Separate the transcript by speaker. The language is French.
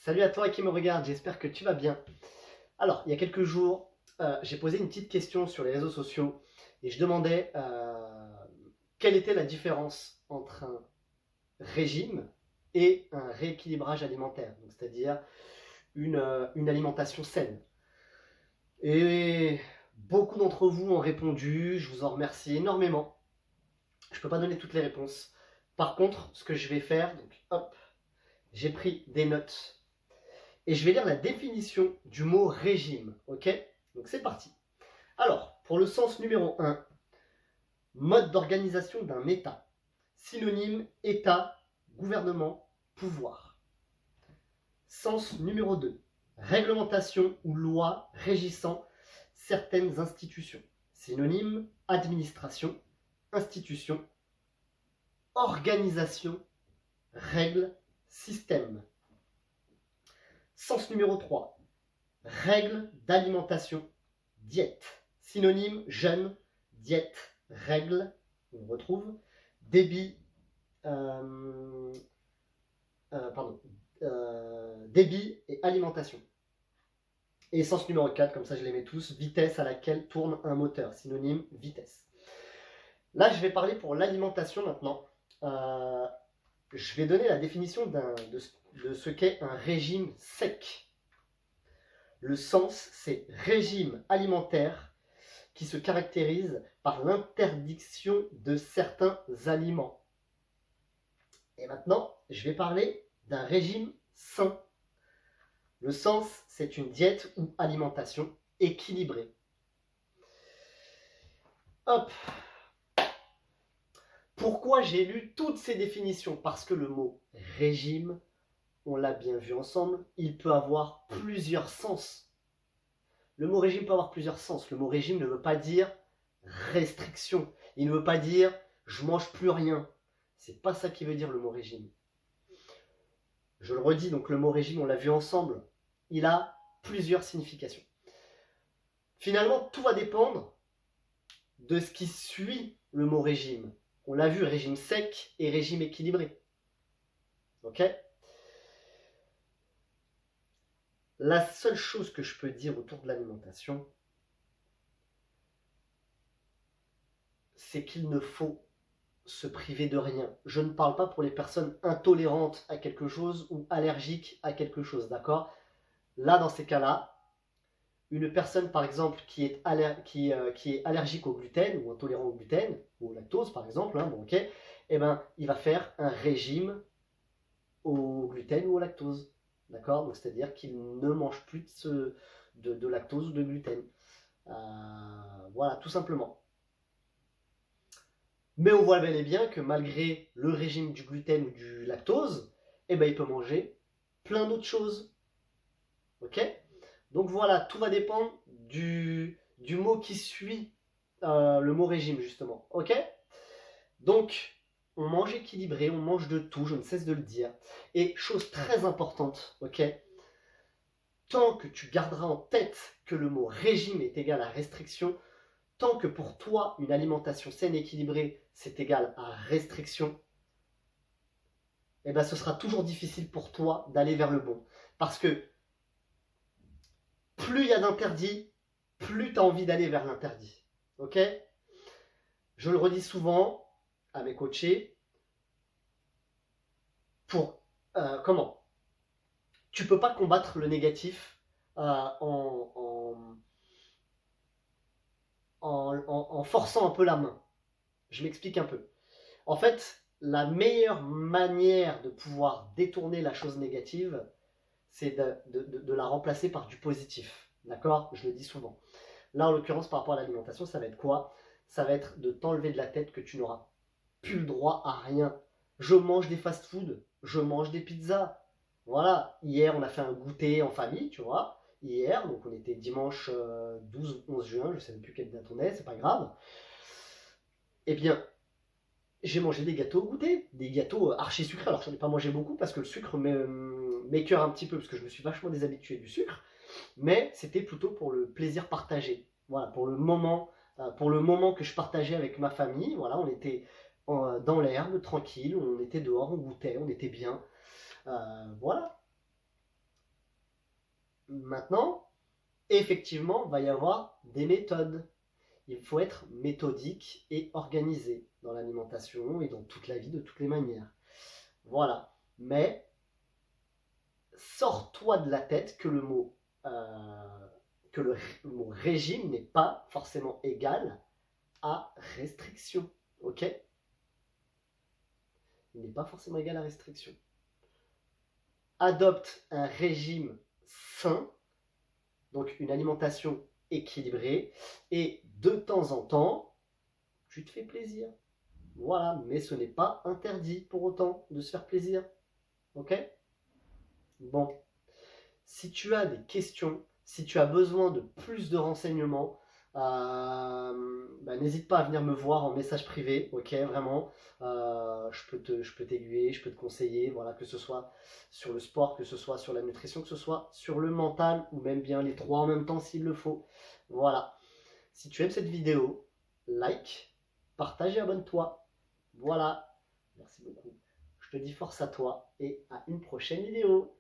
Speaker 1: Salut à toi qui me regarde, j'espère que tu vas bien. Alors, il y a quelques jours, j'ai posé une petite question sur les réseaux sociaux et je demandais quelle était la différence entre un régime et un rééquilibrage alimentaire, c'est-à-dire une alimentation saine. Et beaucoup d'entre vous ont répondu, je vous en remercie énormément. Je ne peux pas donner toutes les réponses. Par contre, ce que je vais faire, donc hop, j'ai pris des notes et je vais lire la définition du mot régime, ok? Donc c'est parti. Alors, pour le sens numéro 1, mode d'organisation d'un État. Synonyme État, gouvernement, pouvoir. Sens numéro 2, réglementation ou loi régissant certaines institutions. Synonyme administration, institution, organisation, règle, système. Sens numéro 3, règles d'alimentation, diète. Synonyme jeûne, diète, règle, on retrouve. Débit, débit et alimentation. Et sens numéro 4, comme ça je les mets tous, vitesse à laquelle tourne un moteur. Synonyme vitesse. Là, je vais parler pour l'alimentation maintenant. Je vais donner la définition de ce qu'est un régime sec. Le sens, c'est régime alimentaire qui se caractérise par l'interdiction de certains aliments. Et maintenant, je vais parler d'un régime sain. Le sens, c'est une diète ou alimentation équilibrée. Hop. Pourquoi j'ai lu toutes ces définitions? Parce que le mot régime, on l'a bien vu ensemble, il peut avoir plusieurs sens. Le mot régime peut avoir plusieurs sens. Le mot régime ne veut pas dire restriction. Il ne veut pas dire je mange plus rien. C'est pas ça qui veut dire le mot régime. Je le redis, donc le mot régime, on l'a vu ensemble, il a plusieurs significations. Finalement, tout va dépendre de ce qui suit le mot régime. On l'a vu, régime sec et régime équilibré. Ok? La seule chose que je peux dire autour de l'alimentation, c'est qu'il ne faut se priver de rien. Je ne parle pas pour les personnes intolérantes à quelque chose ou allergiques à quelque chose, d'accord? Là, dans ces cas-là, une personne, par exemple, qui est allergique au gluten ou intolérant au gluten, ou au lactose, par exemple, bon, ok, eh ben, il va faire un régime au gluten ou au lactose. D'accord? Donc, c'est-à-dire qu'il ne mange plus de lactose ou de gluten. Voilà, tout simplement. Mais on voit bel et bien que malgré le régime du gluten ou du lactose, eh ben, il peut manger plein d'autres choses. Ok? Donc voilà, tout va dépendre du mot qui suit le mot régime, justement. Ok? Donc, on mange équilibré, on mange de tout, je ne cesse de le dire. Et chose très importante, ok? Tant que tu garderas en tête que le mot régime est égal à restriction, tant que pour toi, une alimentation saine et équilibrée, c'est égal à restriction, eh ben, ce sera toujours difficile pour toi d'aller vers le bon. Parce que plus il y a d'interdits, plus tu as envie d'aller vers l'interdit. Ok? Je le redis souvent à mes coachés, comment? Tu ne peux pas combattre le négatif en forçant un peu la main. Je m'explique un peu. En fait, la meilleure manière de pouvoir détourner la chose négative, c'est de la remplacer par du positif. D'accord? Je le dis souvent. Là, en l'occurrence, par rapport à l'alimentation, ça va être quoi? Ça va être de t'enlever de la tête que tu n'auras plus le droit à rien. Je mange des fast-food, je mange des pizzas. Voilà, hier, on a fait un goûter en famille, tu vois. Hier, donc on était dimanche 12 ou 11 juin, je ne sais même plus quelle date on est, c'est pas grave. Eh bien, j'ai mangé des gâteaux au goûter, des gâteaux archi sucrés. Alors, j'en ai pas mangé beaucoup parce que le sucre m'écœure un petit peu, parce que je me suis vachement déshabitué du sucre. Mais c'était plutôt pour le plaisir partagé. Voilà, pour le moment que je partageais avec ma famille. Voilà, on était dans l'herbe, tranquille, on était dehors, on goûtait, on était bien. Voilà. Maintenant, effectivement, il va y avoir des méthodes. Il faut être méthodique et organisé dans l'alimentation et dans toute la vie de toutes les manières. Voilà. Mais sors-toi de la tête que le mot régime n'est pas forcément égal à restriction. Ok? Il n'est pas forcément égal à restriction. Adopte un régime sain, donc une alimentation équilibrée, et de temps en temps, tu te fais plaisir. Voilà, mais ce n'est pas interdit pour autant de se faire plaisir. Ok? Bon. Si tu as des questions, si tu as besoin de plus de renseignements, n'hésite pas à venir me voir en message privé, ok, vraiment. Je peux t'aiguiller, je peux te conseiller, voilà, que ce soit sur le sport, que ce soit sur la nutrition, que ce soit sur le mental, ou même bien les trois en même temps s'il le faut. Voilà. Si tu aimes cette vidéo, like, partage et abonne-toi. Voilà. Merci beaucoup. Je te dis force à toi et à une prochaine vidéo.